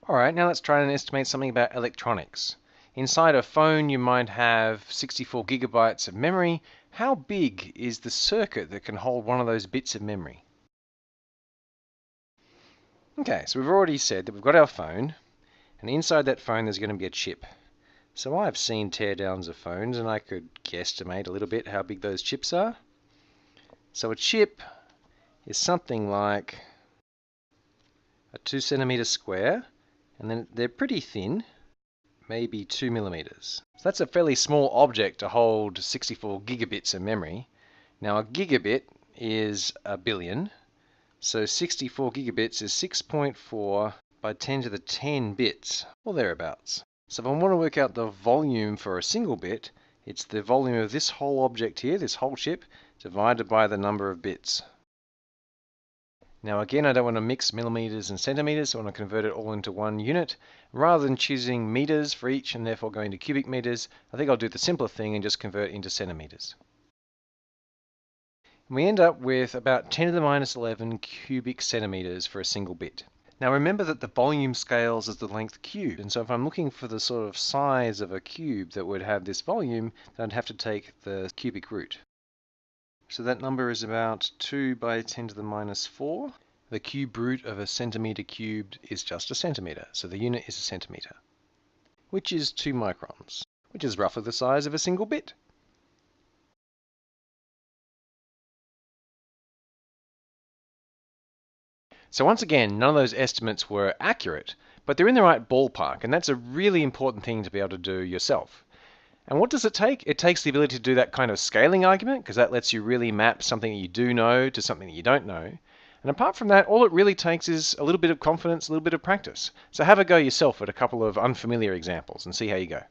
Alright, now let's try and estimate something about electronics. Inside a phone you might have 64 gigabytes of memory. How big is the circuit that can hold one of those bits of memory? Okay, so we've already said that we've got our phone, and inside that phone there's going to be a chip. So I've seen teardowns of phones and I could guesstimate a little bit how big those chips are. So a chip is something like a 2 centimeter square, and then they're pretty thin, maybe 2 millimeters. So that's a fairly small object to hold 64 gigabits of memory. Now a gigabit is a billion, so 64 gigabits is 6.4 by 10 to the 10 bits, or thereabouts. So if I want to work out the volume for a single bit, it's the volume of this whole object here, this whole chip, divided by the number of bits. Now again, I don't want to mix millimeters and centimeters, so I want to convert it all into one unit. Rather than choosing meters for each and therefore going to cubic meters, I think I'll do the simpler thing and just convert into centimeters. And we end up with about 10 to the minus 11 cubic centimeters for a single bit. Now remember that the volume scales as the length cubed, and so if I'm looking for the sort of size of a cube that would have this volume, then I'd have to take the cubic root. So that number is about 2 by 10 to the minus 4. The cube root of a centimeter cubed is just a centimeter, so the unit is a centimeter, which is 2 microns, which is roughly the size of a single bit. So once again, none of those estimates were accurate, but they're in the right ballpark, and that's a really important thing to be able to do yourself. And what does it take? It takes the ability to do that kind of scaling argument, because that lets you really map something that you do know to something that you don't know. And apart from that, all it really takes is a little bit of confidence, a little bit of practice. So have a go yourself at a couple of unfamiliar examples and see how you go.